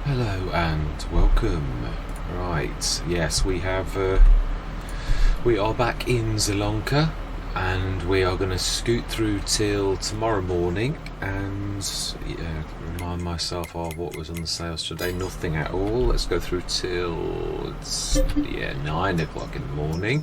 Hello and welcome. Right, yes, we are back in Zielonka, and we are going to scoot through till tomorrow morning and remind myself of what was on the sales today. Nothing at all. Let's go through till 9 o'clock in the morning.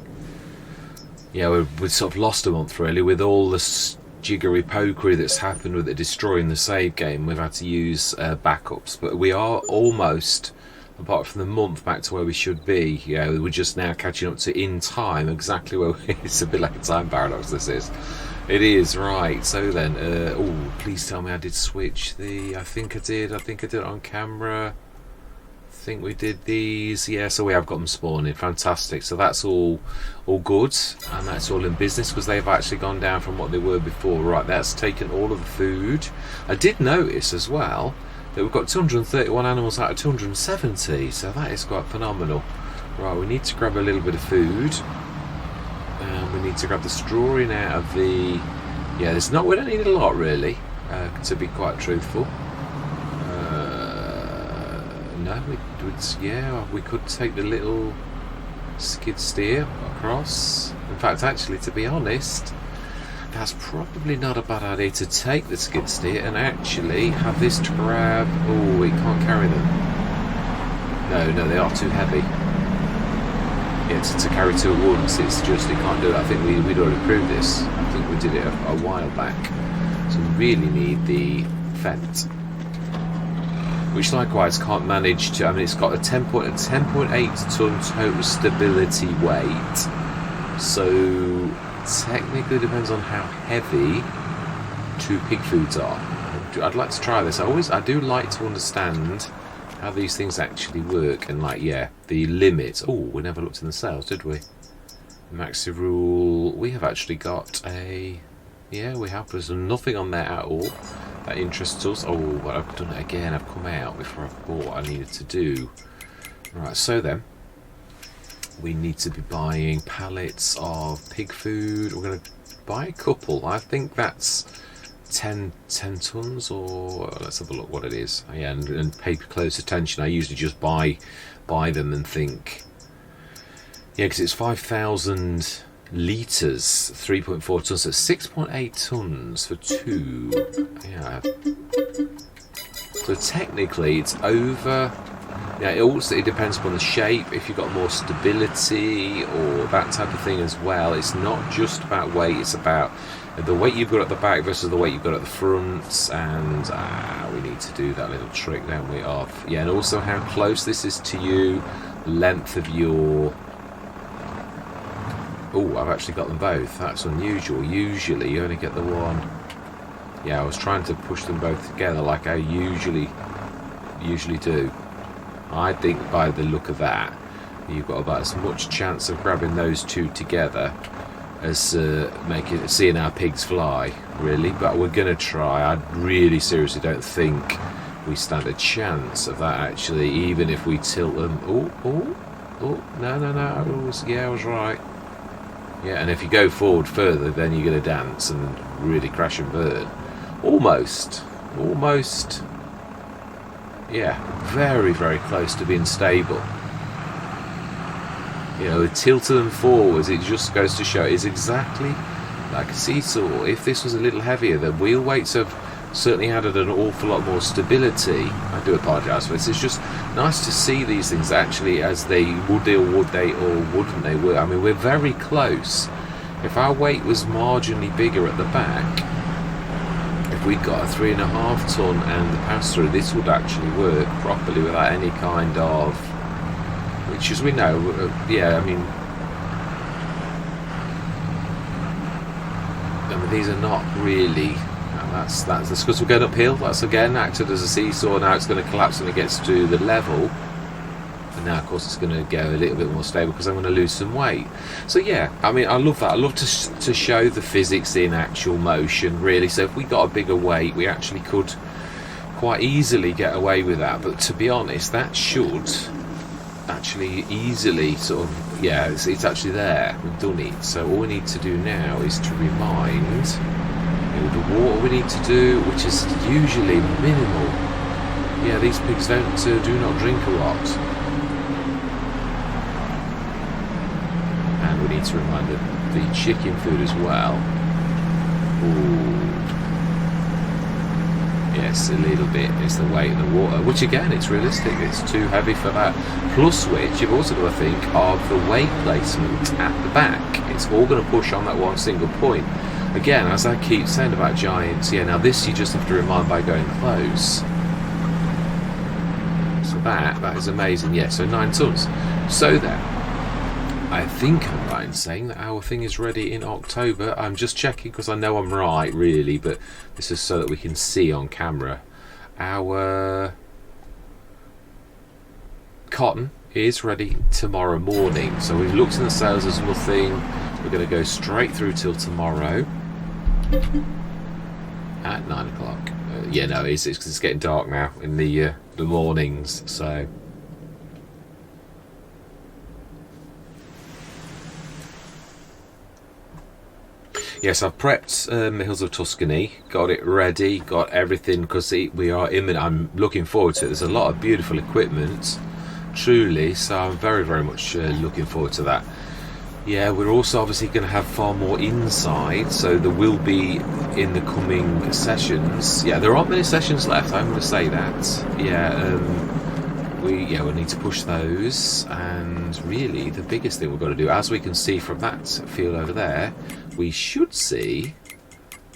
Yeah, we've sort of lost a month really with all the jiggery pokery that's happened with it destroying the save game. We've had to use backups, but we are almost, apart from the month, back to where we should be. Yeah, we're just now catching up to in time exactly where it's a bit like a time paradox. It is right. So then, please tell me I did switch I think I did it on camera. I think we did these. Yeah, so we have got them spawning. Fantastic. So that's all good, and that's all in business because they've actually gone down from what they were before. Right, that's taken all of the food. I did notice as well that we've got 231 animals out of 270, so that is quite phenomenal. Right, we need to grab a little bit of food, and we need to grab the straw in out of the. Yeah, we don't need a lot really, to be quite truthful. No, we could take the little skid steer across. In fact, actually, to be honest, that's probably not a bad idea to take the skid steer and actually have this to grab. Oh, we can't carry them. No, they are too heavy. Yeah, to carry two at once, it's just, you can't do it. I think we'd already proved this. I think we did it a while back. So we really need the fence, which likewise can't manage to. I mean, it's got a 10.8 ton total stability weight, so technically it depends on how heavy two pig foods are. I'd like to try this. I do like to understand how these things actually work, and the limit. Oh, we never looked in the sales, did we? Maxi rule. We have actually got a. Yeah, we have. There's nothing on there at all that interests us. Oh, but I've done it again. I've come out before I've bought what I needed to do. Right, so then we need to be buying pallets of pig food. We're going to buy a couple. I think that's 10 tons, or let's have a look what it is. Yeah, and pay close attention. I usually just buy them and think. Yeah, because it's 5,000 litres, 3.4 tons, so 6.8 tons for two. Yeah. So technically it's over. Yeah, it depends upon the shape, if you've got more stability or that type of thing as well. It's not just about weight, it's about the weight you've got at the back versus the weight you've got at the front, and we need to do that little trick, don't we, and also how close this is to you, length of your. Oh, I've actually got them both. That's unusual. Usually you only get the one. Yeah, I was trying to push them both together like I usually do. I think by the look of that, you've got about as much chance of grabbing those two together as seeing our pigs fly, really. But we're going to try. I really seriously don't think we stand a chance of that, actually, even if we tilt them. Oh, no. I was right. Yeah, and if you go forward further, then you're going to dance and really crash and burn. Almost. Yeah, very, very close to being stable. You know, tilting them forwards, it just goes to show it's exactly like a seesaw. If this was a little heavier, the wheel weights have certainly added an awful lot more stability. I do apologise for this. It's just nice to see these things actually as they would they or wouldn't they work. I mean, we're very close. If our weight was marginally bigger at the back, if we got a 3.5 ton and the pass-through, this would actually work properly without any kind of, which as we know, I mean these are not really. That's because we're going uphill. That's again acted as a seesaw. Now it's going to collapse when it gets to the level, and now of course it's going to go a little bit more stable because I'm going to lose some weight. So yeah, I mean, I love that. I love to show the physics in actual motion, really. So if we got a bigger weight, we actually could quite easily get away with that. But to be honest, that should actually easily sort of, it's actually there. We've done it. So all we need to do now is to remind the water we need to do, which is usually minimal. Yeah, these pigs do not drink a lot. And we need to remind them the chicken food as well. Ooh. Yes, a little bit is the weight of the water, which again, it's realistic, it's too heavy for that. Plus which, you've also got to think of the weight placement at the back. It's all going to push on that one single point. Again, as I keep saying about giants, yeah, now this you just have to remind by going close. So that is amazing. Yeah, so 9 tons. So then, I think I'm right in saying that our thing is ready in October. I'm just checking because I know I'm right, really, but this is so that we can see on camera. Our cotton is ready tomorrow morning. So we've looked in the sales, there's nothing. We're going to go straight through till tomorrow at 9 o'clock. Yeah, no, it's because it's getting dark now in the mornings, so... Yes, I've prepped my Hills of Tuscany, got it ready, got everything, because we are imminent. I'm looking forward to it. There's a lot of beautiful equipment, truly, so I'm very, very much looking forward to that. Yeah, we're also obviously going to have far more inside, so there will be in the coming sessions. Yeah, there aren't many sessions left, I'm going to say that. Yeah, we'll need to push those, and really the biggest thing we've got to do, as we can see from that field over there, we should see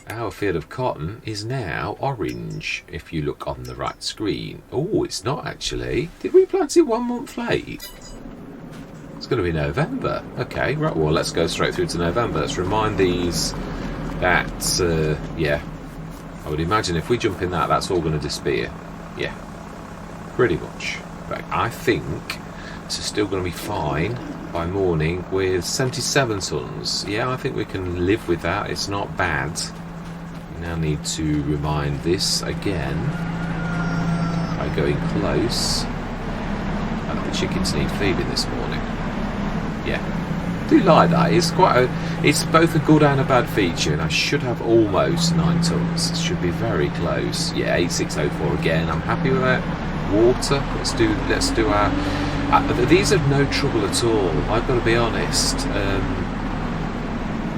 our field of cotton is now orange if you look on the right screen. Oh, it's not actually. Did we plant it 1 month late? It's going to be November. Okay, right, well, let's go straight through to November. Let's remind these that, yeah, I would imagine if we jump in that, that's all going to disappear. Yeah, pretty much. But I think this is still going to be fine by morning with 77 tons. Yeah, I think we can live with that. It's not bad. We now need to remind this again by going close. And the chickens need feeding this morning. Yeah, I do like that. It's it's both a good and a bad feature, and I should have almost 9 tons. It should be very close. Yeah, 8604 again. I'm happy with that. Water. Let's do our. These are no trouble at all. I've got to be honest.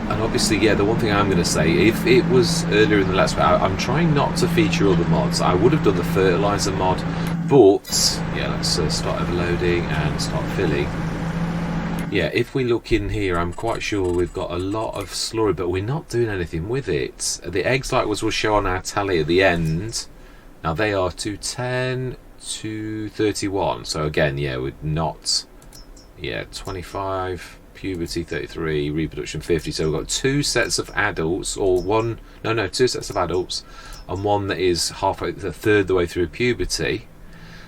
And obviously, yeah, the one thing I'm going to say, if it was earlier in the Let's Play, I'm trying not to feature other mods. I would have done the fertilizer mod, but yeah, let's start overloading and start filling. Yeah, if we look in here, I'm quite sure we've got a lot of slurry, but we're not doing anything with it. The eggs, like was, will show on our tally at the end. Now they are 210, 231. So again, yeah, we're not. Yeah, 25, puberty 33, reproduction 50. So we've got 2 sets of adults, or one. No, 2 sets of adults, and one that is halfway, a third the way through puberty.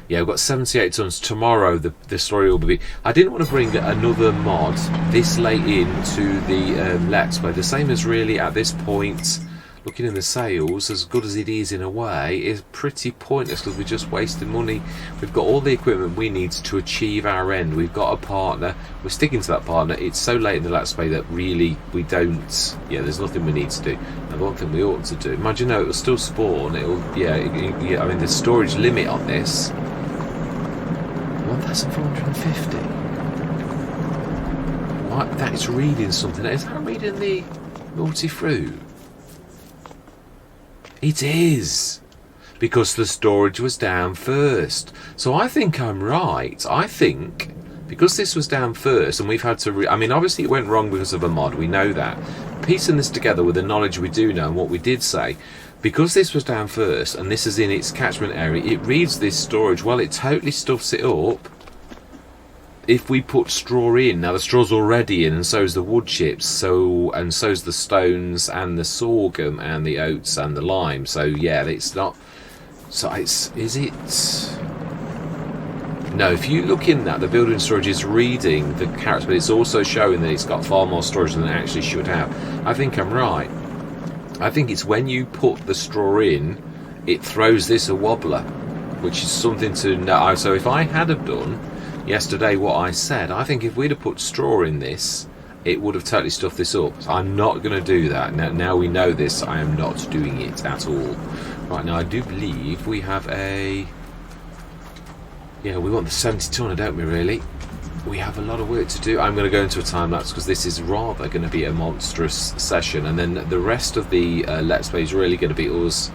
Yeah, we've got 78 tons. Tomorrow the story will be... I didn't want to bring another mod this late into the Let's Play. The same as really at this point, looking in the sales, as good as it is in a way, is pretty pointless because we're just wasting money. We've got all the equipment we need to achieve our end. We've got a partner. We're sticking to that partner. It's so late in the Let's Play that really we don't... Yeah, there's nothing we need to do. And one thing we ought to do... Mind you know, it'll still spawn. It'll... Yeah, I mean, the storage limit on this... 1,450. What? That is reading something. Is that reading the multi-fruit? It is. Because the storage was down first. So I think I'm right. I think because this was down first and we've had to... I mean, obviously it went wrong because of a mod. We know that. Piecing this together with the knowledge we do know and what we did say... Because this was down first, and this is in its catchment area, it reads this storage. Well, it totally stuffs it up. If we put straw in, now the straw's already in, and so is the wood chips, and so's the stones, and the sorghum, and the oats, and the lime. So yeah, it's not. So is it? No, if you look in that, the building storage is reading the carrots, but it's also showing that it's got far more storage than it actually should have. I think I'm right. I think it's when you put the straw in, it throws this a wobbler, which is something to know. So if I had have done yesterday what I said, I think if we'd have put straw in this, it would have totally stuffed this up. So I'm not going to do that. Now we know this, I am not doing it at all. Right, now I do believe we have a Yeah, we want the 70 tonner, don't we, really? We have a lot of work to do. I'm going to go into a time lapse because this is rather going to be a monstrous session, and then the rest of the Let's Play is really going to be us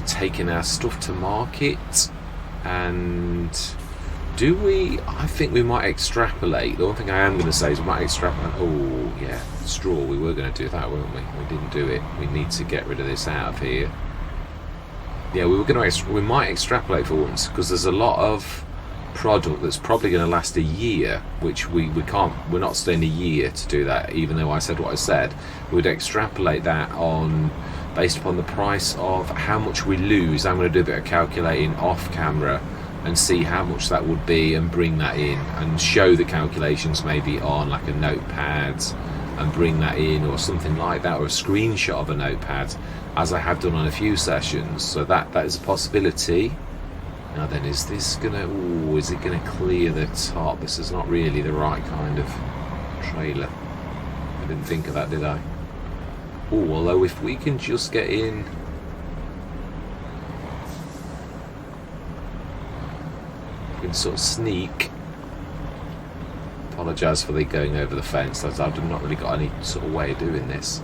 taking our stuff to market. And do we? I think we might extrapolate. The one thing I am going to say is we might extrapolate. Oh yeah, straw. We were going to do that, weren't we? We didn't do it. We need to get rid of this out of here. Yeah, we were going to. We might extrapolate for once because there's a lot of product that's probably going to last a year, which we can't. We're not staying a year to do that. Even though I said what I said, we'd extrapolate that on based upon the price of how much we lose. I'm going to do a bit of calculating off camera and see how much that would be and bring that in and show the calculations maybe on like a notepad and bring that in or something like that, or a screenshot of a notepad, as I have done on a few sessions. So that is a possibility. Now then, is this gonna, ooh, is it gonna clear the top? This is not really the right kind of trailer. I didn't think of that, did I? Oh, although if we can just get in, we can sort of sneak. Apologise for the going over the fence. I've not really got any sort of way of doing this.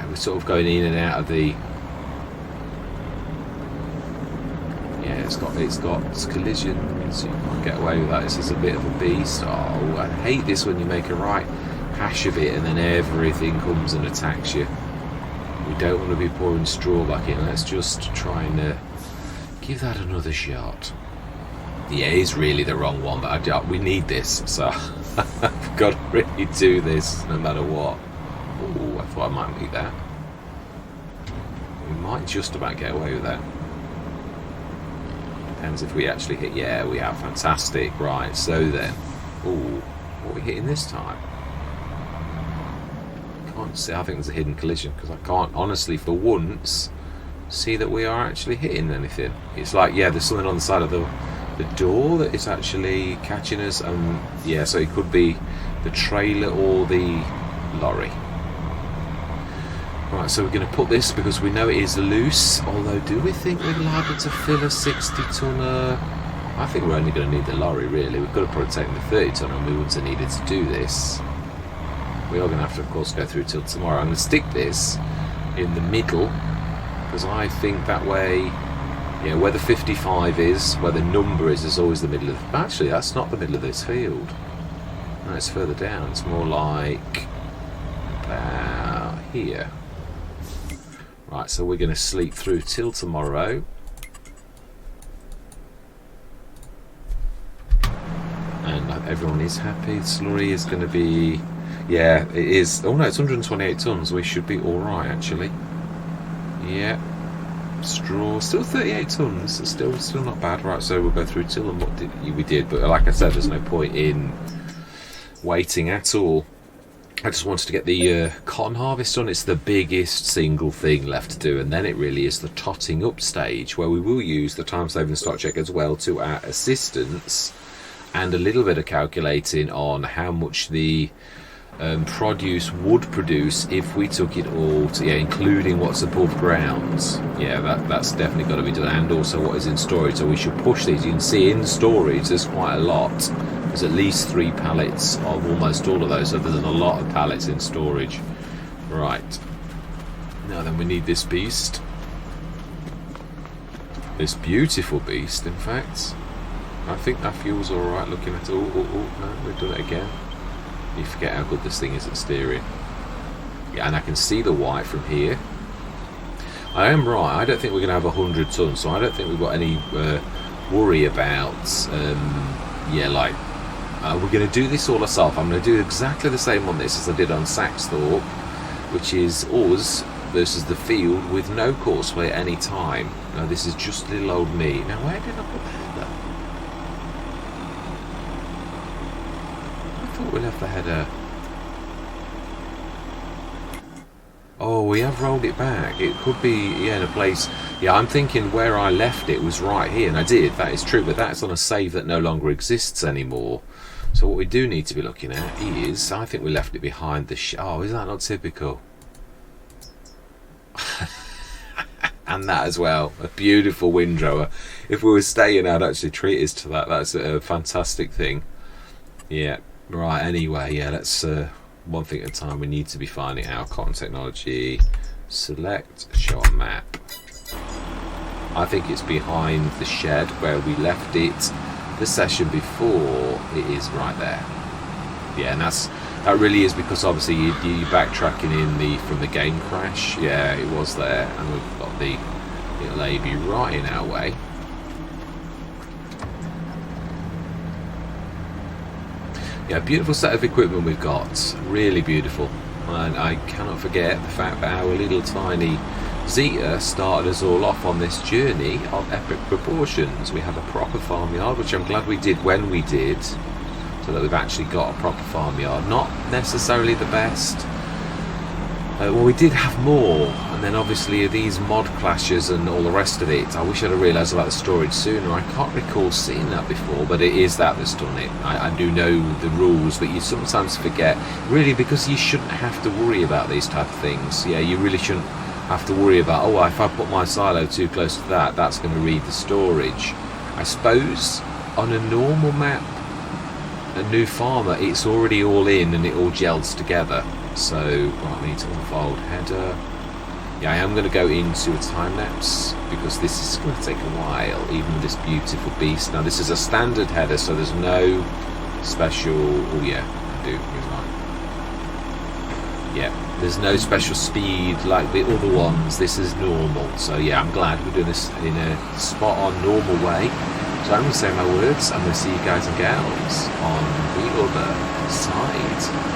We're sort of going in and out of the. Yeah, it's got collisions. You can't get away with that. This is a bit of a beast. Oh, I hate this when you make a right hash of it and then everything comes and attacks you. We don't want to be pouring straw back in. Let's just try and give that another shot. Yeah, it is really the wrong one, but we need this, so I've got to really do this no matter what. Oh, I thought I might meet that. We might just about get away with that. Depends if we actually hit. Yeah, we have. Fantastic. Right, so then. Oh, what are we hitting this time? Can't see. I think there's a hidden collision because I can't honestly for once see that we are actually hitting anything. It's like, yeah, there's something on the side of the door that is actually catching us. Yeah, so it could be the trailer or the lorry. Right, so we're going to put this because we know it is loose, although do we think we're liable to fill a 60 tonner? I think we're only going to need the lorry really. We've got to probably take the 30 tonner and we wouldn't have needed to do this. We are going to have to of course go through till tomorrow. I'm going to stick this in the middle because I think that way, yeah, where the 55 is, where the number is always the middle of the, actually that's not the middle of this field. No, it's further down. It's more like about here. Right, so we're going to sleep through till tomorrow. And everyone is happy. The slurry is going to be... Yeah, it is. Oh no, it's 128 tonnes. We should be alright, actually. Yeah. Straw. Still 38 tonnes. Still not bad. Right, so we'll go through till and what we did. But like I said, there's no point in waiting at all. I just wanted to get the cotton harvest done. It's the biggest single thing left to do, and then it really is the totting up stage where we will use the time saving stock check as well to our assistance and a little bit of calculating on how much the produce would produce if we took it all to, yeah, including what's above ground. Yeah, that's definitely got to be done, and also what is in storage. So we should push these. You can see in storage there's quite a lot. There's at least 3 pallets of almost all of those, so there's a lot of pallets in storage. Right, now then we need this beast, this beautiful beast. In fact, I think that fuel's alright looking at it. Oh no, we've done it again. You forget how good this thing is at steering. Yeah, and I can see the white from here. I am right, I don't think we're going to have 100 tonnes, so I don't think we've got any worry about yeah, like we're going to do this all ourselves. I'm going to do exactly the same on this as I did on Saxthorpe, which is us versus the field with no courseplay at any time. Now this is just little old me. Now where did I put the header? I thought we left the header. Oh, we have rolled it back. It could be, yeah, in a place. Yeah, I'm thinking where I left it was right here, and I did. That is true, but that's on a save that no longer exists anymore. So what we do need to be looking at is, I think we left it behind the oh, is that not typical? and that as well. A beautiful windrower. If we were staying, I'd actually treat us to that. That's a fantastic thing. Yeah, right, anyway, yeah, let's one thing at a time. We need to be finding our cotton technology. Select, show on map. I think it's behind the shed where we left it the session before. It is right there. Yeah, and that really is because obviously you backtracking in from the game crash. Yeah, it was there, and we've got the little AB right in our way. Yeah, beautiful set of equipment we've got. Really beautiful. And I cannot forget the fact that our little tiny Zeta started us all off on this journey of epic proportions. We have a proper farmyard, which I'm glad we did when we did, so that we've actually got a proper farmyard. Not necessarily the best. Well, we did have more, and then obviously these mod clashes and all the rest of it. I wish I'd have realised about the storage sooner. I can't recall seeing that before, but it is that's done it. I do know the rules, but you sometimes forget, really, because you shouldn't have to worry about these type of things. Yeah, you really shouldn't have to worry about, oh, if I put my silo too close to that, that's going to read the storage. I suppose on a normal map, a new farmer, it's already all in and it all gels together. So, right, we need to unfold header. Yeah, I am going to go into a time lapse because this is going to take a while, even with this beautiful beast. Now, this is a standard header, so there's no special. Oh, yeah, I do. Here's mine. Yeah, there's no special speed like the other ones. This is normal. So, yeah, I'm glad we're doing this in a spot on normal way. So, I'm going to say my words. I'm going to see you guys and gals on the other side.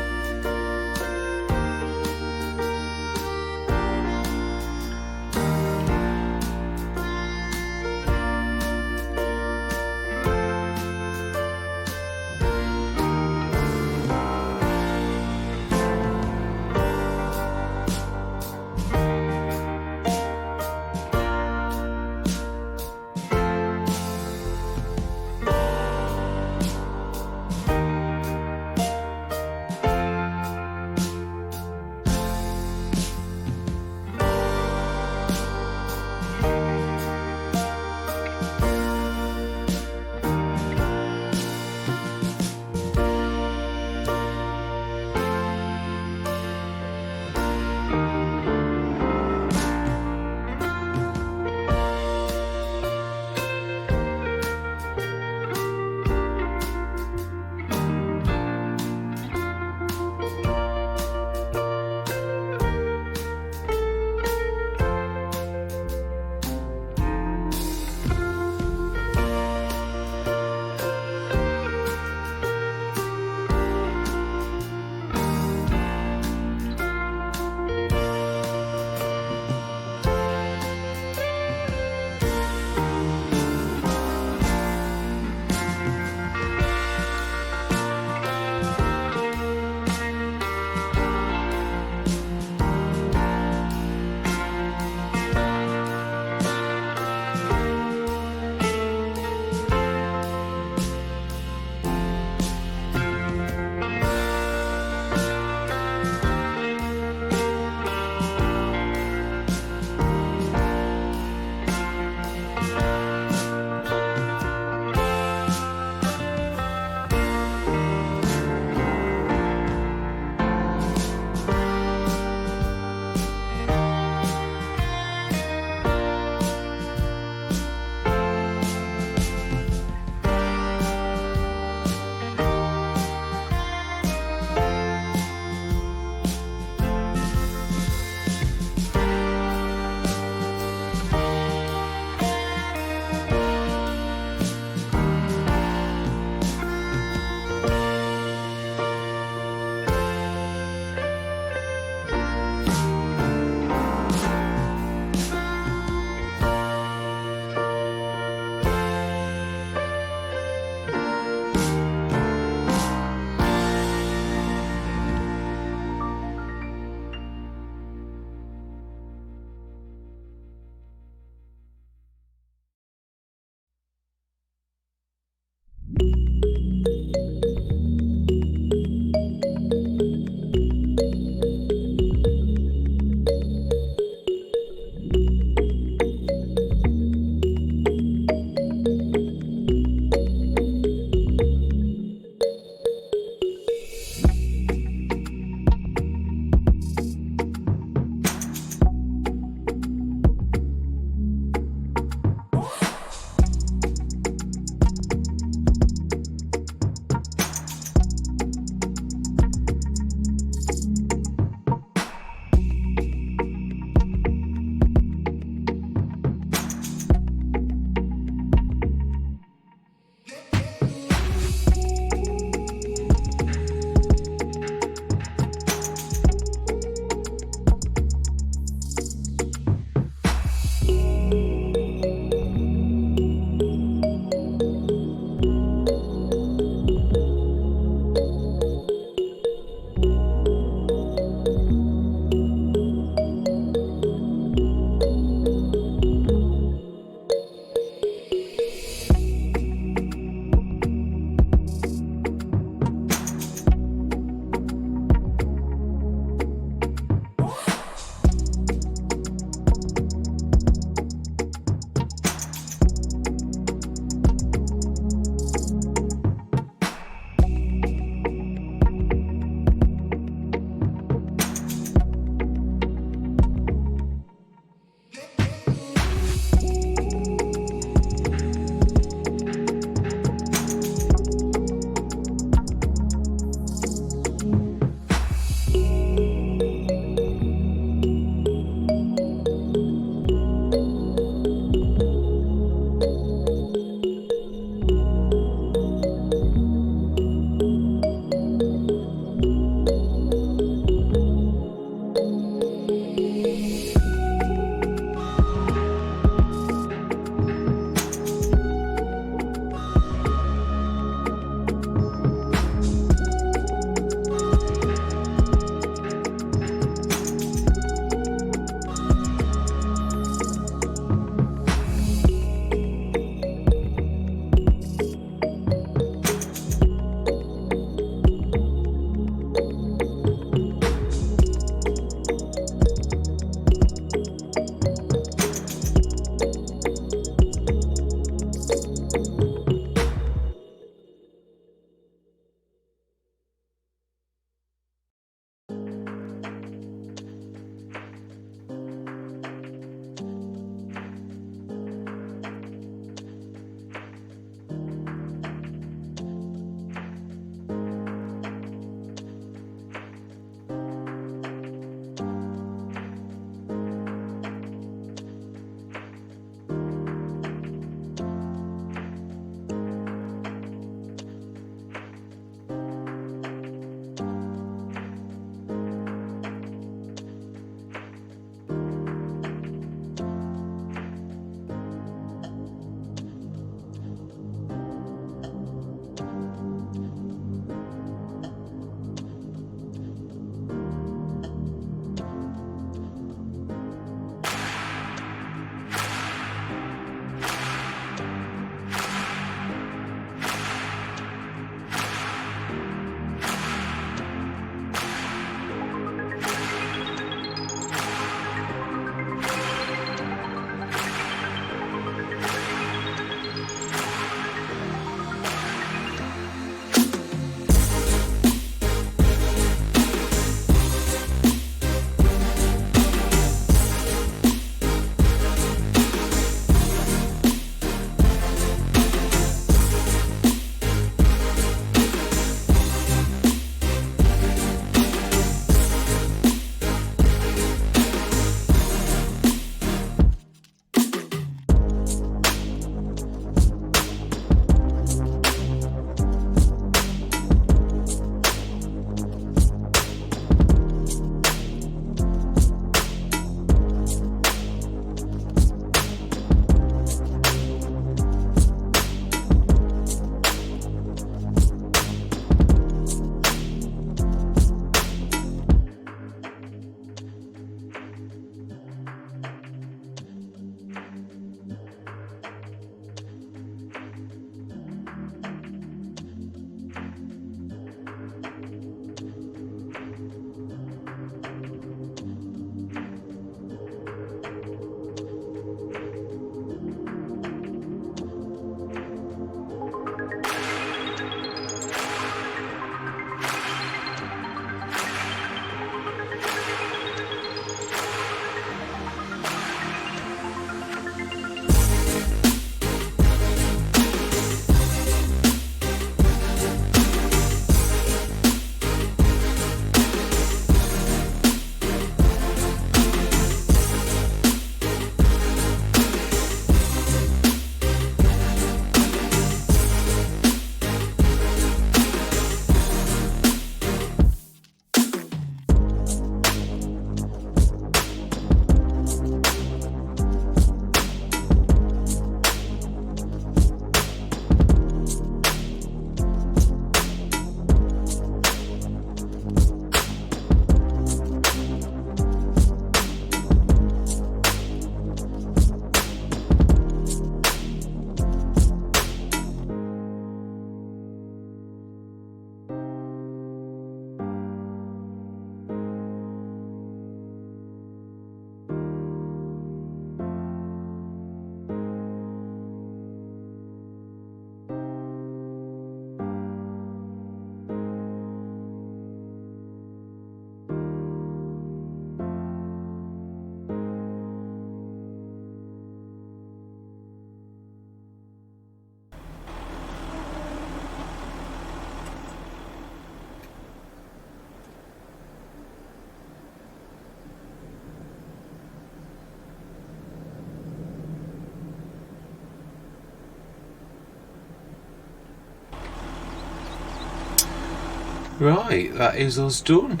Right, that is us done.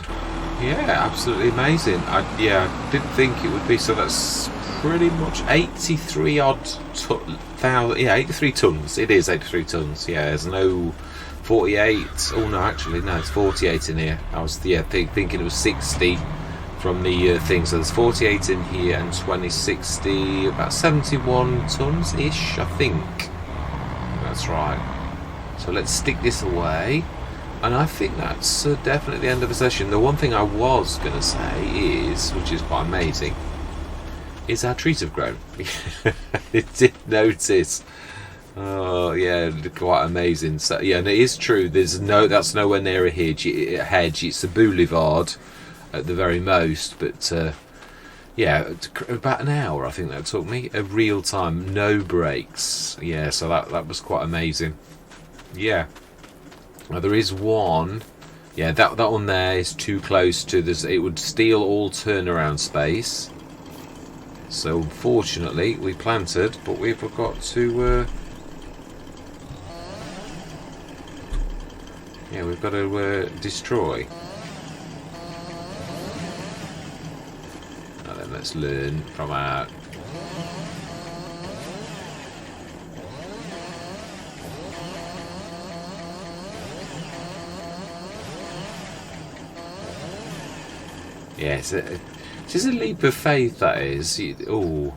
Yeah, absolutely amazing. I didn't think it would be. So that's pretty much 83 odd thousand. Yeah, 83 tons. It is 83 tons. Yeah, there's no 48. Oh no, actually no, it's 48 in here. I was thinking it was 60 from the thing. So there's 48 in here and 60, about 71 tons ish, I think. That's right. So let's stick this away. And I think that's definitely the end of the session. The one thing I was going to say is, which is quite amazing, is our trees have grown. I did notice. Oh yeah, quite amazing. So yeah, and it is true. That's nowhere near a hedge. It's a boulevard at the very most. But yeah, about an hour I think that took me. A real time, no breaks. Yeah, so that was quite amazing. Yeah. Now there is one, yeah, that one there is too close to this. It would steal all turnaround space. So unfortunately we planted, but we've got to, yeah, we've got to destroy. Now then, let's learn from our. Yes, it is a leap of faith, that is. Oh.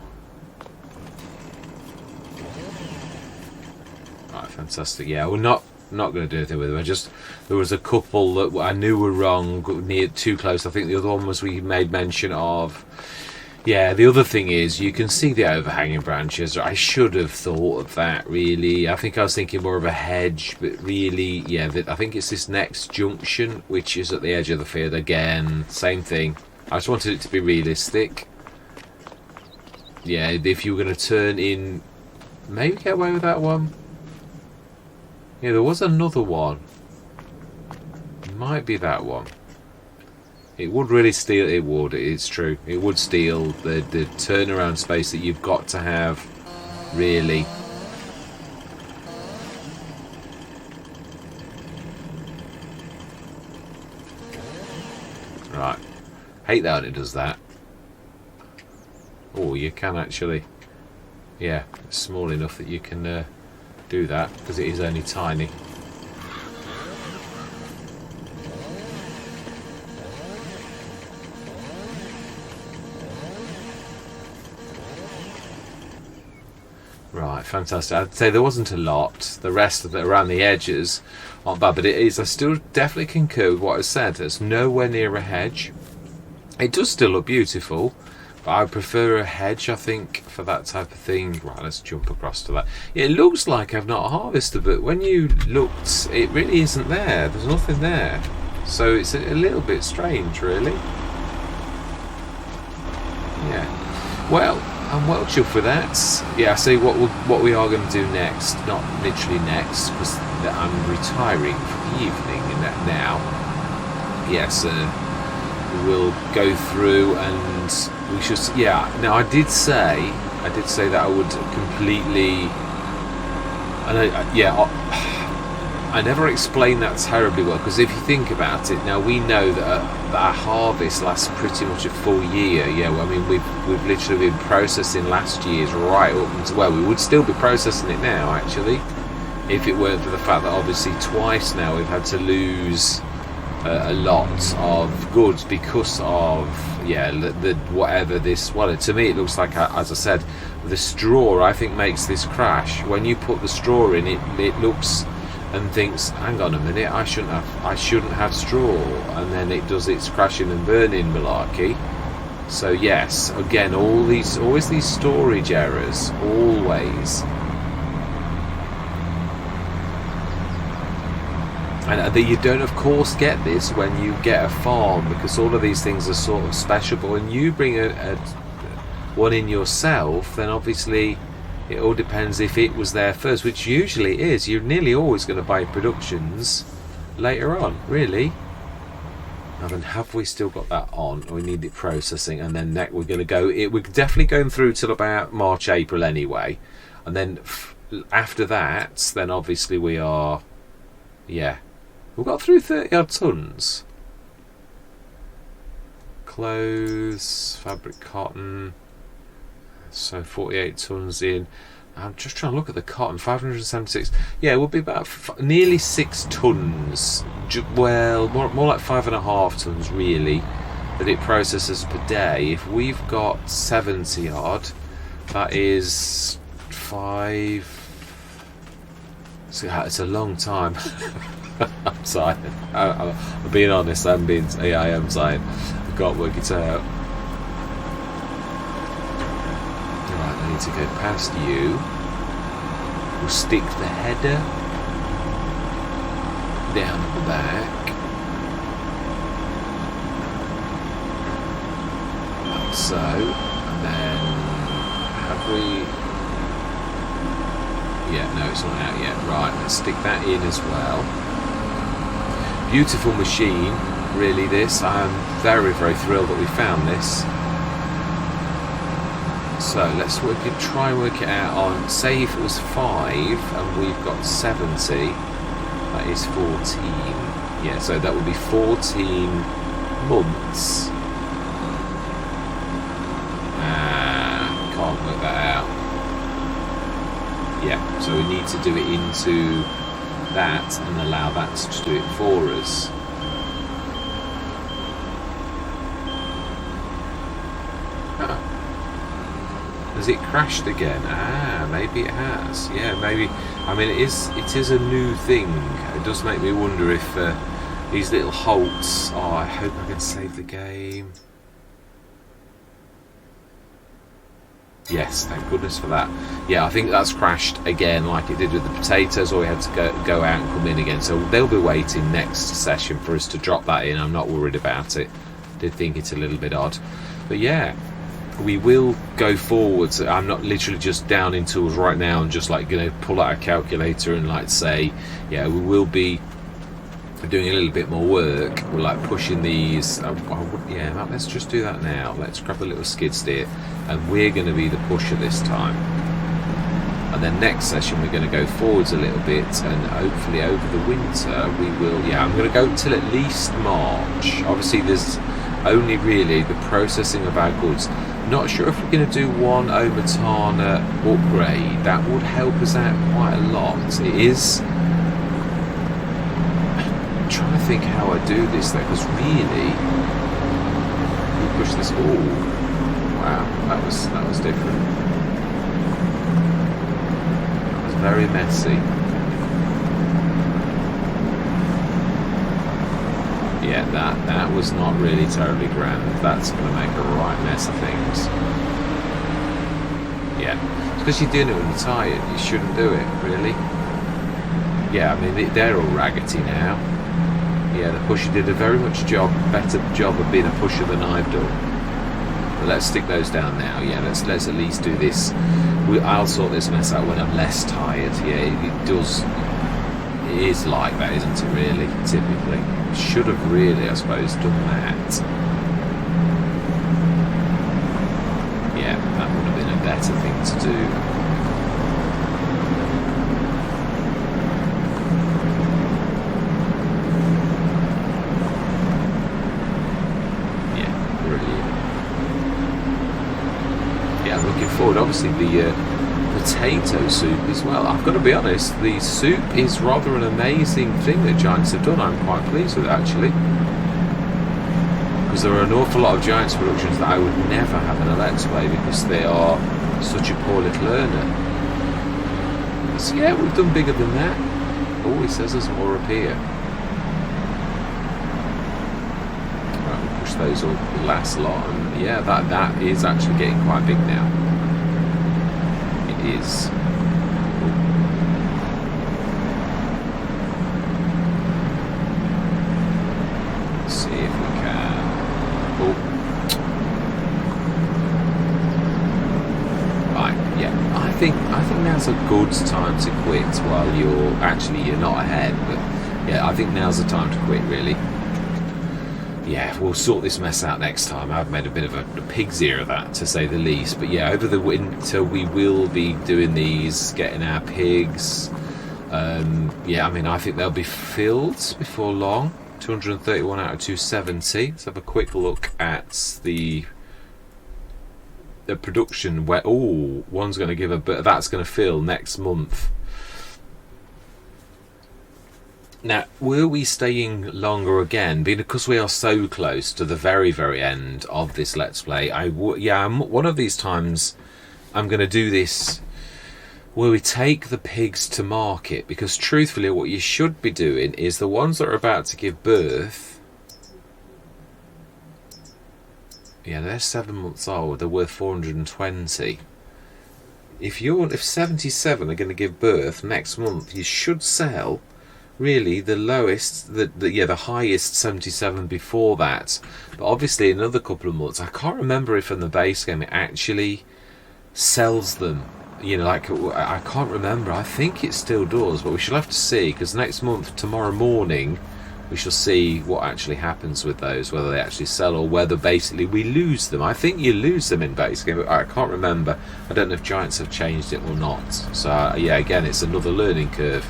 Right, fantastic. Yeah, we're not going to do anything with them. There was a couple that I knew were wrong, near too close. I think the other one was we made mention of. Yeah, the other thing is you can see the overhanging branches. I should have thought of that, really. I think I was thinking more of a hedge, but really, yeah, I think it's this next junction, which is at the edge of the field. Again, same thing. I just wanted it to be realistic. Yeah, if you were going to turn in, maybe get away with that one. Yeah, there was another one. It might be that one. It would really steal. It would. It's true. It would steal the turnaround space that you've got to have. Really. Right. Hate that when it does that. Oh, you can actually. Yeah, it's small enough that you can do that because it is only tiny. Right, fantastic. I'd say there wasn't a lot. The rest of it around the edges aren't bad, but it is. I still definitely concur with what I said. It's nowhere near a hedge. It does still look beautiful, but I prefer a hedge, I think, for that type of thing. Right, let's jump across to that. It looks like I've not harvested, but when you looked, it really isn't there. There's nothing there. So it's a little bit strange, really. Yeah. Well, I'm well chuffed with that. Yeah, I see what we are going to do next. Not literally next, because I'm retiring for the evening now. Yes, we'll go through and we should. Yeah. Now I did say that I would completely. I never explained that terribly well, because if you think about it, now we know that our harvest lasts pretty much a full year. Yeah, well, I mean we've literally been processing last year's right up until, well, we would still be processing it now actually, if it weren't for the fact that obviously twice now we've had to lose a lot of goods because of the whatever this. Well, to me it looks like, as I said, the straw I think makes this crash. When you put the straw in, it looks and thinks, hang on a minute, I shouldn't have straw, and then it does its crashing and burning malarkey. So yes, again, always these storage errors, always. And you don't of course get this when you get a farm, because all of these things are sort of special, but when you bring a one in yourself, then obviously it all depends if it was there first, which usually is. You're nearly always going to buy productions later on, really. Now then, have we still got that on? We need it processing, and then next we're going to go. We're definitely going through till about March, April anyway, and then after that, then obviously we are, yeah, We've got through 30 odd tons. Clothes, fabric, cotton. So 48 tons in. I'm just trying to look at the cotton. 576. Yeah, it would be about nearly 6 tons. Well, more like 5.5 tons really that it processes per day. If we've got 70 odd, that is 5. So it's a long time. I'm sorry. I'm being honest. I am sorry. I can't work it out. Right, I need to go past you. We'll stick the header down at the back. Like so. And then have we... Yeah, no, it's not out yet. Right, let's stick that in as well. Beautiful machine, really, this. I'm very, very thrilled that we found this. So let's try and work it out on, say if it was 5 and we've got 70, that is 14. Yeah, so that would be 14 months. Can't work that out. Yeah, so we need to do it into that and allow that to do it for us. Has it crashed again? Maybe it has. Yeah, maybe. I mean, it is a new thing. It does make me wonder if these little halts. Oh, I hope I can save the game. Yes, thank goodness for that. Yeah, I think that's crashed again like it did with the potatoes, or we had to go out and come in again. So they'll be waiting next session for us to drop that in. I'm not worried about it. Did think it's a little bit odd. But yeah, we will go forwards. I'm not literally just down in tools right now and just like going to pull out a calculator and like say, yeah, we will be doing a little bit more work. We're like pushing these. Yeah, let's just do that now. Let's grab the little skid steer, and we're going to be the pusher this time. And then next session we're going to go forwards a little bit, and hopefully over the winter we will. Yeah, I'm going to go until at least March. Obviously, there's only really the processing of our goods. Not sure if we're going to do one Omatana upgrade. That would help us out quite a lot. It is. I'm trying to think how I do this though, because really, we push this. Oh, wow, that was different. That was very messy. Yeah, that was not really terribly grand. That's going to make a right mess of things. Yeah, it's because you're doing it when you're tired. You shouldn't do it, really. Yeah, I mean, they're all raggedy now. Yeah, the pusher did a very much better job of being a pusher than I've done. But let's stick those down now. Yeah, let's at least do this. I'll sort this mess out when I'm less tired. Yeah, it does. It is like that, isn't it, really, typically? Should have really, I suppose, done that. Yeah, that would have been a better thing to do. Yeah, brilliant. Yeah, I'm looking forward. Obviously, the potato soup as well. I've got to be honest, the soup is rather an amazing thing that Giants have done. I'm quite pleased with it, actually, because there are an awful lot of Giants productions that I would never have in a Let's Play because they are such a poor little earner. So yeah, we've done bigger than that. Oh, he says there's more up here. Right, we'll push those all the last lot, and yeah, that is actually getting quite big now. Is let's see if we can. Right, yeah. I think now's a good time to quit while you're not ahead, but yeah, I think now's the time to quit, really. Yeah, we'll sort this mess out next time. I've made a bit of a pig's ear of that, to say the least. But yeah, over the winter we will be doing these, getting our pigs, Yeah, I mean, I think they'll be filled before long. 231 out of 270. Let's have a quick look at the production. Where one's going to give a bit. That's going to fill next month. Now, were we staying longer again? Because we are so close to the very, very end of this Let's Play, one of these times I'm going to do this where we take the pigs to market, because truthfully what you should be doing is the ones that are about to give birth, yeah, they're 7 months old, they're worth 420. If 77 are going to give birth next month, you should sell really the lowest, the highest 77 before that. But obviously in another couple of months, I can't remember if in the base game it actually sells them. You know, like, I can't remember. I think it still does, but we shall have to see, because next month, tomorrow morning, we shall see what actually happens with those, whether they actually sell or whether basically we lose them. I think you lose them in base game, but I can't remember. I don't know if Giants have changed it or not. So, yeah, again, it's another learning curve.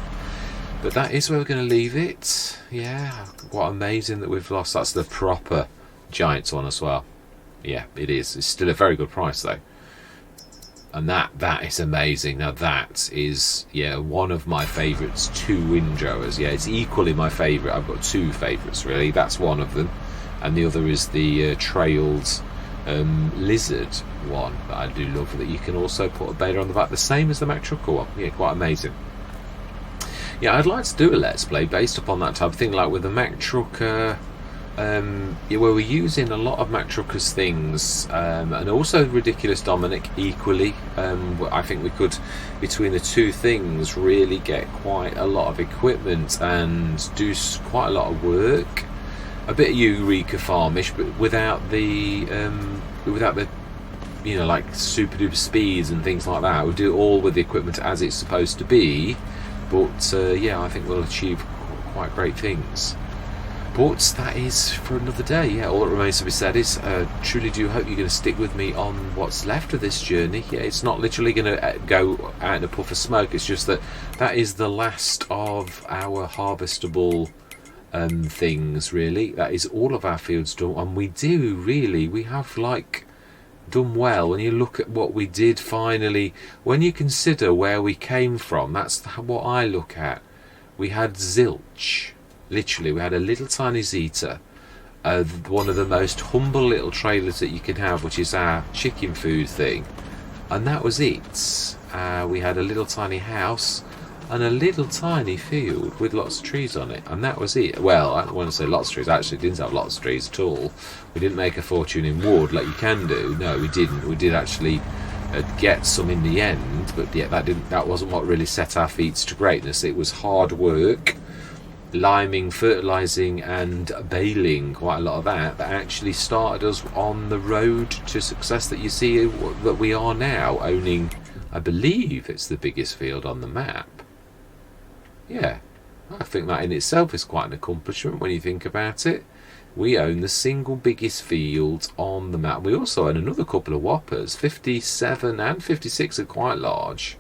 But that is where we're going to leave it. Yeah, what amazing that we've lost. That's the proper Giants one as well. Yeah, it is. It's still a very good price, though. And that is amazing. Now that is, yeah, one of my favourites, 2 windrowers. Yeah, it's equally my favourite. I've got 2 favourites really. That's one of them, and the other is the trailed lizard one that I do love. That you can also put a beta on the back, the same as the Mack Trucker one. Yeah, quite amazing. Yeah, I'd like to do a Let's Play based upon that type of thing, like with the Mack Trucker. Where we're using a lot of Mack Trucker's things, and also Ridiculous Dominic equally. I think we could, between the 2 things, really get quite a lot of equipment and do quite a lot of work. A bit of Eureka farmish, but without the you know, like super duper speeds and things like that. We'll do it all with the equipment as it's supposed to be. But yeah, I think we'll achieve quite great things. But that is for another day. Yeah, all that remains to be said is truly do hope you're going to stick with me on what's left of this journey. Yeah, it's not literally going to go out in a puff of smoke. It's just that is the last of our harvestable things, really. That is all of our fields done, and we have like done well. When you look at what we did finally, when you consider where we came from, that's what I look at. We had zilch. Literally, we had a little tiny Zeta, one of the most humble little trailers that you can have, which is our chicken food thing, and that was it. We had a little tiny house and a little tiny field with lots of trees on it, and that was it. Well, I don't want to say lots of trees. Actually, it didn't have lots of trees at all. We didn't make a fortune in wood like you can do. No, we didn't. We did actually get some in the end, but yeah, that wasn't what really set our feet to greatness. It was hard work. Liming, fertilising and baling, quite a lot of that actually started us on the road to success that you see that we are now owning. I believe it's the biggest field on the map. Yeah, I think that in itself is quite an accomplishment when you think about it. We own the single biggest field on the map. We also own another couple of whoppers. 57 and 56 are quite large.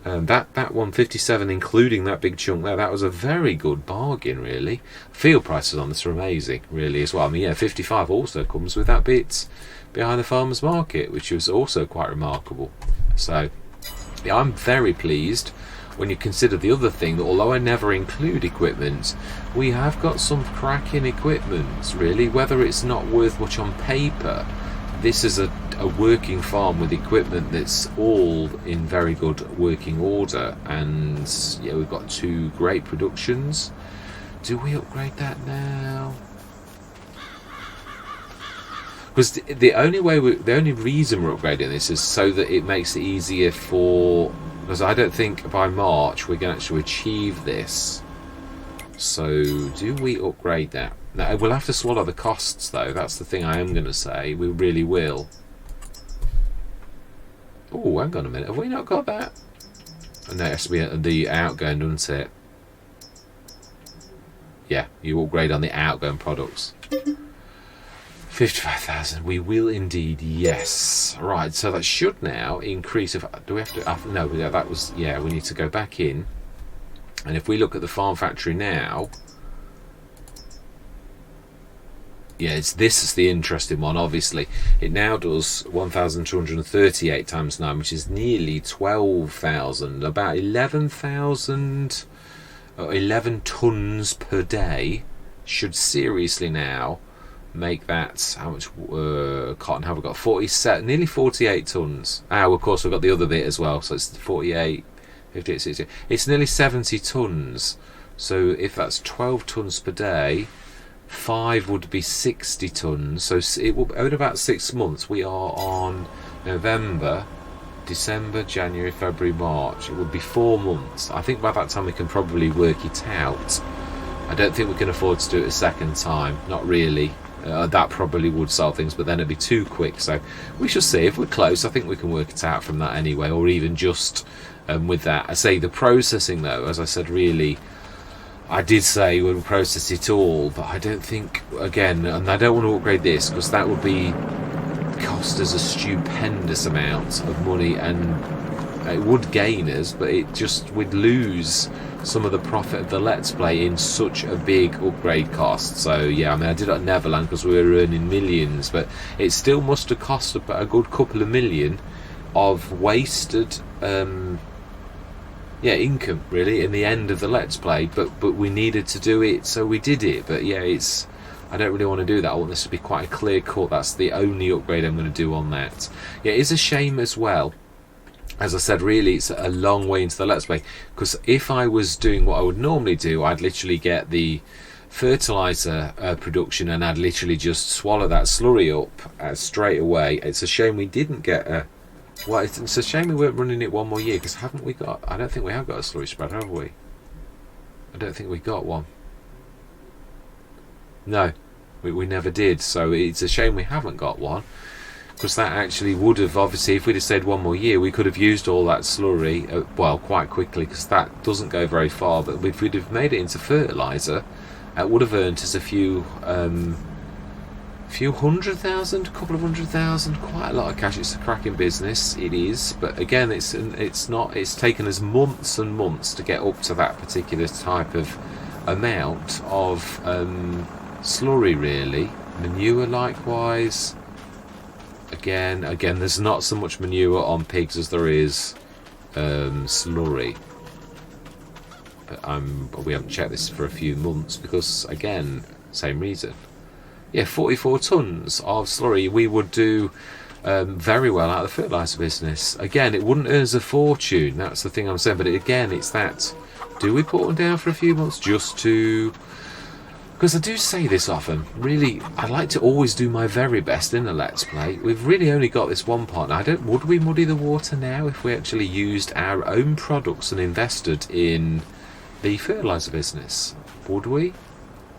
That 157, including that big chunk there, that was a very good bargain, really. Field prices on this are amazing, really, as well. I mean, yeah, 55 also comes with that bit behind the farmer's market, which was also quite remarkable. So, yeah, I'm very pleased when you consider the other thing, that although I never include equipment, we have got some cracking equipment, really. Whether it's not worth much on paper, this is a working farm with equipment that's all in very good working order, and yeah, we've got 2 great productions. Do we upgrade that now? Because the only reason we're upgrading this is so that it makes it easier for, because I don't think by March we're going to actually achieve this. So do we upgrade that? Now, we'll have to swallow the costs, though. That's the thing I am going to say. We really will. Oh, hang on a minute. Have we not got that? No, it has to be the outgoing, doesn't it? Yeah, you upgrade on the outgoing products. 55,000. We will indeed, yes. Right, so that should now increase. Do we have to? No, that was, yeah, we need to go back in And if we look at the farm factory now, yeah, this is the interesting one. Obviously, it now does 1,238 times 9, which is nearly 12,000, about 11,000, 11 tons per day. Should seriously now make that, how much cotton have we got? 47, nearly 48 tons. Of course, we've got the other bit as well, so it's 48, 58, 60. It's nearly 70 tons. So if that's 12 tons per day, 5 would be 60 tons. So it will, in about 6 months, we are on November, December, January, February, March. It would be 4 months. I think by that time we can probably work it out. I don't think we can afford to do it a second time. Not really. That probably would solve things, but then it'd be too quick. So we shall see. If we're close, I think we can work it out from that anyway, or even just with that. I say the processing, though, as I said, really, I did say we'll process it all, but I don't think, again, and I don't want to upgrade this because that would be cost us a stupendous amount of money, and it would gain us, but it just would lose some of the profit of the Let's Play in such a big upgrade cost. So yeah, I mean, I did it at Neverland because we were earning millions, but it still must have cost about a good couple of million of wasted income really in the end of the Let's Play, but we needed to do it, so we did it. But yeah, it's, I don't really want to do that. I want this to be quite a clear cut. That's the only upgrade I'm going to do on that. Yeah, it's a shame as well. As I said, really, it's a long way into the Let's Play, because if I was doing what I would normally do, I'd literally get the fertilizer production and I'd literally just swallow that slurry up straight away. It's a shame we didn't get a... Well, it's a shame we weren't running it one more year, because haven't we got... I don't think we have got a slurry spreader, have we? I don't think we got one. No, we never did, so it's a shame we haven't got one. Because that actually would have, obviously, if we'd have stayed one more year, we could have used all that slurry, well, quite quickly, because that doesn't go very far. But if we'd have made it into fertiliser, it would have earned us a few hundred thousand, a couple of 100,000, quite a lot of cash. It's a cracking business, it is. But again, it's not. It's taken us months and months to get up to that particular type of amount of slurry, really. Manure, likewise. Again, there's not so much manure on pigs as there is slurry. But we haven't checked this for a few months because, again, same reason. Yeah, 44 tons of slurry. We would do very well out of the fertiliser business. Again, it wouldn't earn us a fortune. That's the thing I'm saying. But again, it's that. Do we put them down for a few months just to... Because I do say this often, really, I like to always do my very best in a Let's Play. We've really only got this one partner. Would we muddy the water now if we actually used our own products and invested in the fertiliser business? Would we?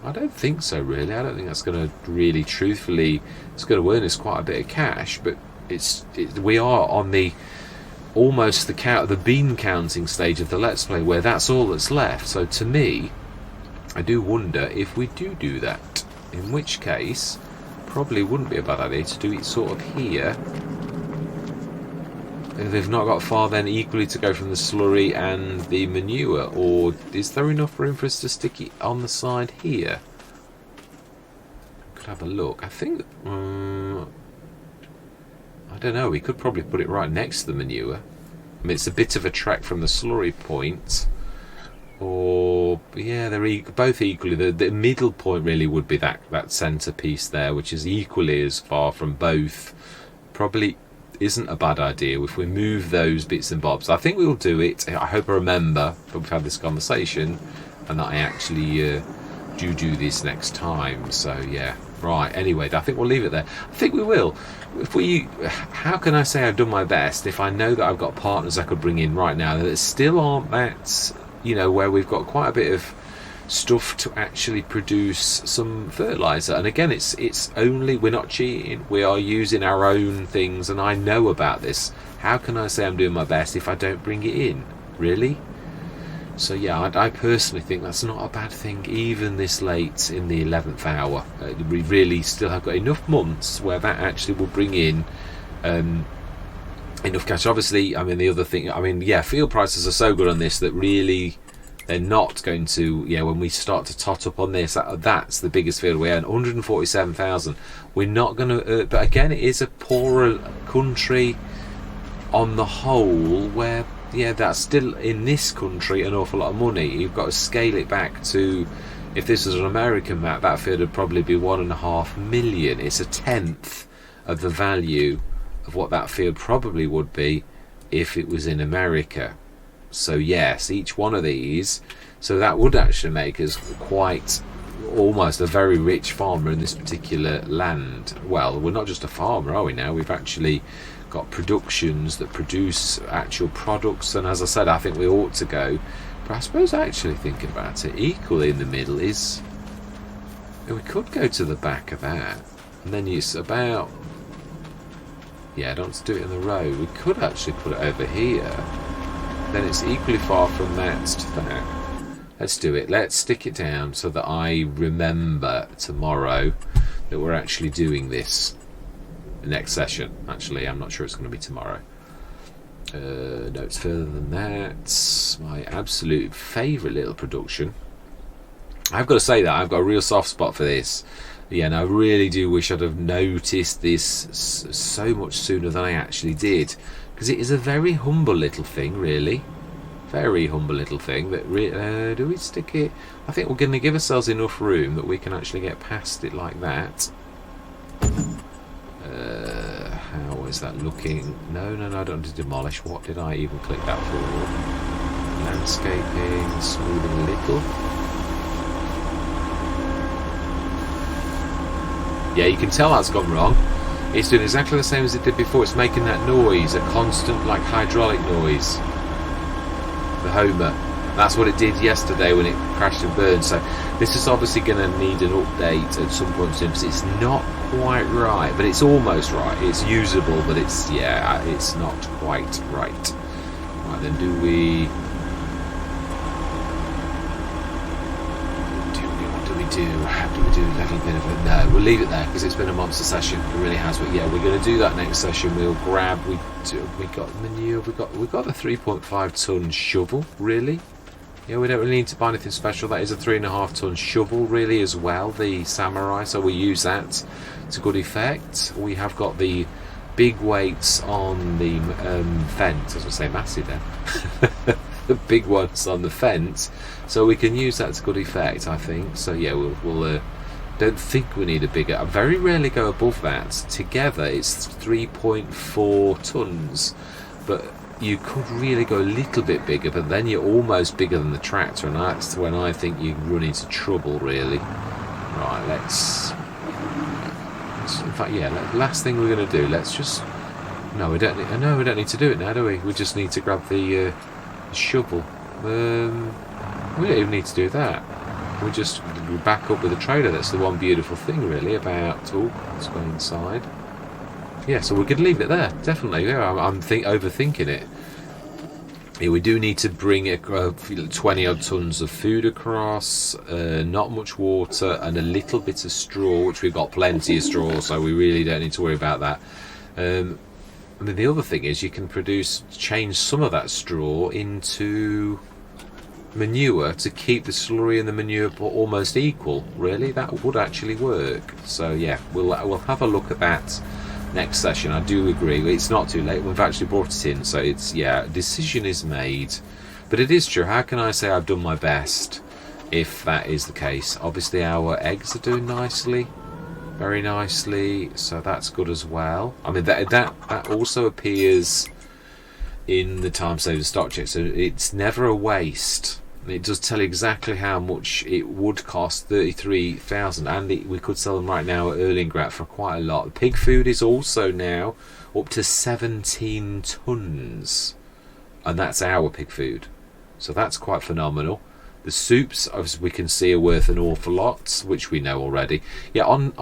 I don't think so, really. I don't think that's going to really, truthfully, it's going to earn us quite a bit of cash. But we are on the almost the bean counting stage of the Let's Play, where that's all that's left. So to me, I do wonder if we do that, in which case probably wouldn't be a bad idea to do it sort of here. If they've not got far then equally to go from the slurry and the manure, or is there enough room for us to stick it on the side here? Could have a look. I think I don't know, we could probably put it right next to the manure. I mean, it's a bit of a trek from the slurry point. Or yeah, they're both equally. The middle point really would be that centre piece there, which is equally as far from both. Probably isn't a bad idea if we move those bits and bobs. I think we'll do it. I hope I remember that we've had this conversation and that I actually do this next time. So yeah, right. Anyway, I think we'll leave it there. I think we will. How can I say I've done my best if I know that I've got partners I could bring in right now that still aren't that, you know, where we've got quite a bit of stuff to actually produce some fertilizer. And again, it's only, we're not cheating, we are using our own things, and I know about this. How can I say I'm doing my best if I don't bring it in, really? So yeah, I personally think that's not a bad thing, even this late in the 11th hour. We really still have got enough months where that actually will bring in enough cash. Obviously, I mean, the other thing, I mean, yeah, field prices are so good on this that really They're not going to, when we start to tot up on this, that's the biggest field we own, 147,000. We're not going to, but again, it is a poorer country on the whole, where, that's still, in this country, an awful lot of money. You've got to scale it back to, if this was an American map, that field would probably be 1.5 million. It's a tenth of the value of what that field probably would be if it was in America. So yes, each one of these, so that would actually make us quite almost a very rich farmer in this particular land. Well, we're not just a farmer, are we now? We've actually got productions that produce actual products, and as I said, I think we ought to go, but I suppose actually thinking about it, equally in the middle is, we could go to the back of that, and then it's about, I don't want to do it in the road. We could actually put it over here, then it's equally far from that to that. Let's do it. Let's stick it down so that I remember tomorrow that we're actually doing this next session. Actually, I'm not sure it's going to be tomorrow. No, it's further than that. My absolute favourite little production. I've got to say that I've got a real soft spot for this. And I really do wish I'd have noticed this so much sooner than I actually did, because it is a very humble little thing, really. Very humble little thing. That do we stick it? I think we're going to give ourselves enough room that we can actually get past it like that. How is that looking? No, I don't want to demolish. What did I even click that for? Landscaping, smoothing a little. Yeah, you can tell that's gone wrong. It's doing exactly the same as it did before. It's making that noise, a constant, like, hydraulic noise. The Homer. That's what it did yesterday when it crashed and burned. So this is obviously going to need an update at some point soon, because it's not quite right, but it's almost right. It's usable, but it's not quite right. Right, then do we how do we do a little bit of it? No, we'll leave it there because it's been a monster session. It really has. But we're going to do that next session. We'll grab. We got manure. We got the 3.5 ton shovel. Really? Yeah, we don't really need to buy anything special. That is a 3.5 ton shovel, really, as well. The Samurai. So we use that to good effect. We have got the big weights on the fence. I was going to say massive then. The big ones on the fence, so we can use that to good effect, I think. So we'll don't think we need a bigger. I very rarely go above that. Together it's 3.4 tons, but you could really go a little bit bigger, but then you're almost bigger than the tractor, and that's when I think you run into trouble, really. Right, let's in fact, last thing we're going to do, let's just, we don't need to do it now, do we? We just need to grab the shovel. We don't even need to do that. We just back up with the trailer. That's the one beautiful thing, really, about. Let's go inside. So we could leave it there, definitely. I'm overthinking it. We do need to bring 20 odd tons of food across, not much water, and a little bit of straw, which we've got plenty of straw, so we really don't need to worry about that. The other thing is you can change some of that straw into manure to keep the slurry and the manure almost equal. Really, that would actually work. So we'll have a look at that next session. I do agree, it's not too late. We've actually brought it in, so it's decision is made. But it is true. How can I say I've done my best if that is the case? Obviously, our eggs are doing nicely. Very nicely, so that's good as well. That also appears in the time saving stock check, so it's never a waste. It does tell you exactly how much it would cost, 33,000, and we could sell them right now at Erlingrat for quite a lot. Pig food is also now up to 17 tons, and that's our pig food, so that's quite phenomenal. The soups, obviously, we can see are worth an awful lot, which we know already. On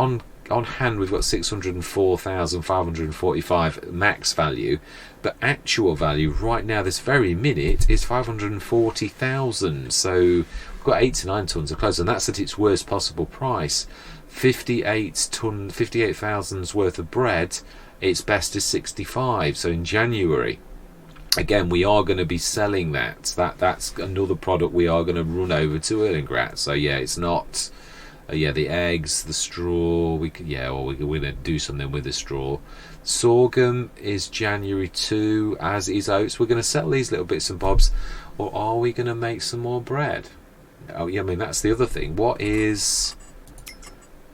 hand, we've got 604,545 max value, but actual value right now, this very minute, is 540,000. So we've got 8 to 9 tons of clothes, and that's at its worst possible price. 58,000's worth of bread. Its best is 65. So in January, again, we are going to be selling that's another product we are going to run over to Erlengratt. So yeah, it's not the eggs, the straw, we're going to do something with the straw. Sorghum is January 2, as is oats. We're going to sell these little bits and bobs, or are we going to make some more bread? Oh yeah, I mean, that's the other thing.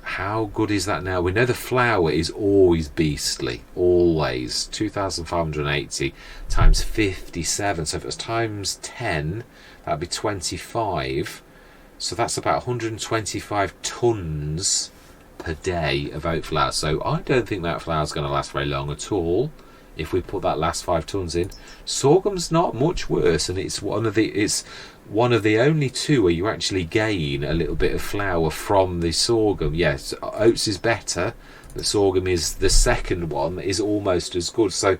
How good is that now? We know the flour is always beastly, always. 2,580 times 57. So if it was times 10, that'd be 25. So that's about 125 tons per day of oat flour. So I don't think that flour is going to last very long at all if we put that last 5 tons in. Sorghum's not much worse, and it's one of the only two where you actually gain a little bit of flour from the sorghum. Yes, oats is better, but sorghum is the second one that is almost as good. So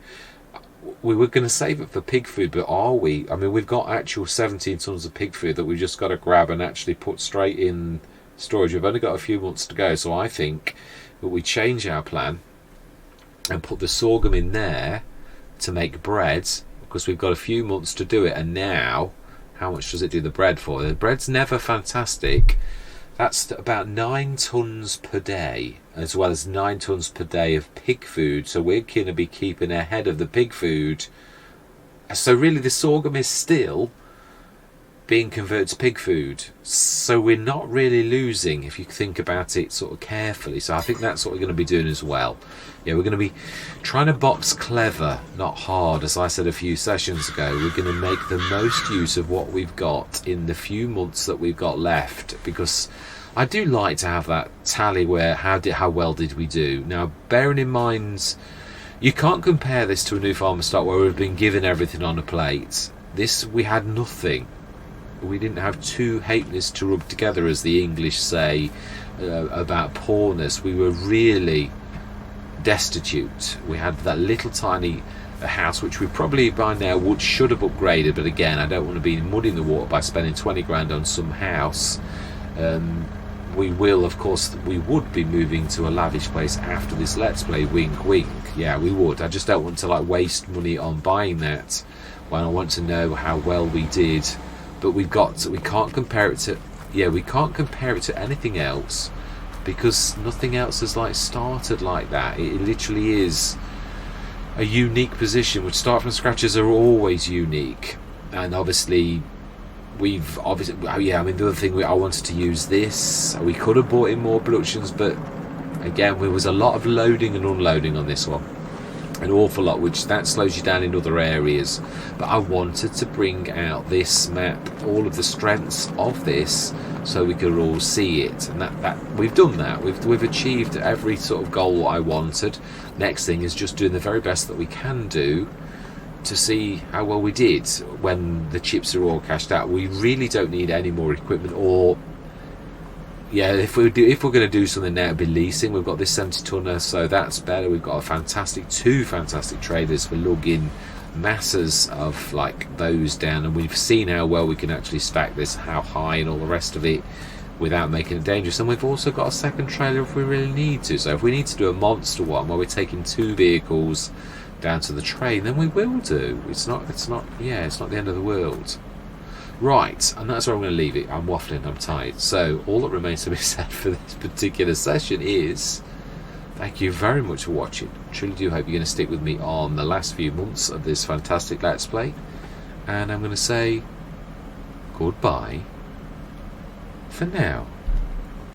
we were going to save it for pig food, but are we? I mean, we've got actual 17 tons of pig food that we've just got to grab and actually put straight in storage. We've only got a few months to go, so I think that we change our plan and put the sorghum in there to make bread, because we've got a few months to do it. And now, how much does it do the bread for? The bread's never fantastic. That's about 9 tons per day, as well as 9 tons per day of pig food. So we're going to be keeping ahead of the pig food. So really the sorghum is still being converted to pig food. So we're not really losing if you think about it sort of carefully. So I think that's what we're going to be doing as well. Yeah, we're going to be trying to box clever, not hard. As I said a few sessions ago, we're going to make the most use of what we've got in the few months that we've got left, because I do like to have that tally where how well did we do. Now, bearing in mind, you can't compare this to a new farmer stock where we've been given everything on a plate. This, we had nothing. We didn't have two halfpennies to rub together, as the English say about poorness. We were really destitute. We had that little tiny house, which we probably by now should have upgraded, but again, I don't want to be muddying the water by spending 20 grand on some house. We will, of course, we would be moving to a lavish place after this Let's Play, wink wink. Yeah, we would. I just don't want to waste money on buying that when I want to know how well we did. But we can't compare it to anything else, because nothing else has started like that. It literally is a unique position, which start from scratches are always unique. And obviously the other thing, I wanted to use this. We could have bought in more productions, but again, there was a lot of loading and unloading on this one, an awful lot, which that slows you down in other areas. But I wanted to bring out this map, all of the strengths of this, so we could all see it. And that we've done that. We've achieved every sort of goal I wanted. Next thing is just doing the very best that we can do to see how well we did when the chips are all cashed out. We really don't need any more equipment, or if we're going to do something now, it'd be leasing. We've got this 70 tonner, so that's better. We've got two fantastic trailers for lugging masses of those down, and we've seen how well we can actually stack this, how high and all the rest of it, without making it dangerous. And we've also got a second trailer if we really need to. So if we need to do a monster one where we're taking 2 vehicles down to the train, then we will do. It's not the end of the world. Right, and that's where I'm going to leave it. I'm waffling, I'm tired. So all that remains to be said for this particular session is thank you very much for watching. Truly do hope you're going to stick with me on the last few months of this fantastic Let's Play. And I'm going to say goodbye for now.